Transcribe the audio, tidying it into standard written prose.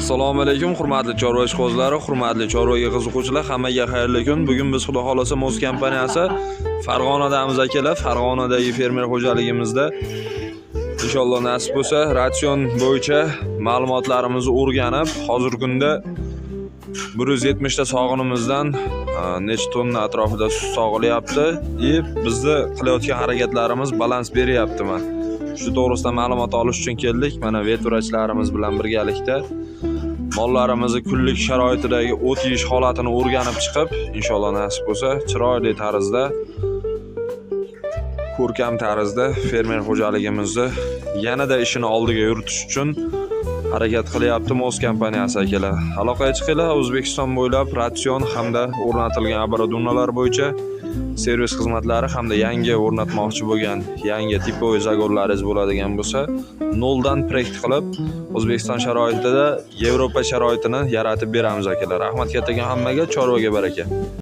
Assalomu alaykum hurmatli chorva ishqibozlari, hurmatli chorvaga qiziquvchilar, hammaga xayrli kun. Bugun biz Xudo xolasa Moz kompaniyasi Farg'onadamiz akalar, Farg'onadagi fermer xo'jaligimizda inshaalloh nasib bo'lsa ratsion bo'yicha ma'lumotlarimizni o'rganib, hozirgi kunda 170 ta sog'inimizdan necha tonna atrofida sog'ilyapti va bizni qilayotgan harakatlarimiz balans beryaptimi? Shu to'g'risida ma'lumot olish uchun keldik. Mana vet vrachlarimiz bilan birgalikda mollarimizni kunlik sharoitidagi o't yeyish holatini o'rganib chiqib, inshaalloh nasib bo'lsa, chiroyli tarzda, ko'rkam tarzda fermer xo'jaligimizni yanada ishini oldiga yuritish uchun harakat qilyapti Moz kompaniyasi akalar. Aloqaga chiqinglar. O'zbekiston bo'ylab ratsion hamda o'rnatilgan oborodunalar bo'yicha servis xizmatlari hamda yangi o'rnatmoqchi bo'lgan yangi tipoviy zagonlaringiz bo'ladigan bo'lsa, noldan proyekt qilib O'zbekiston sharoitida Yevropa sharoitini yaratib beramiz akalar. Rahmat kattakon hammaga, chorvaga baraka.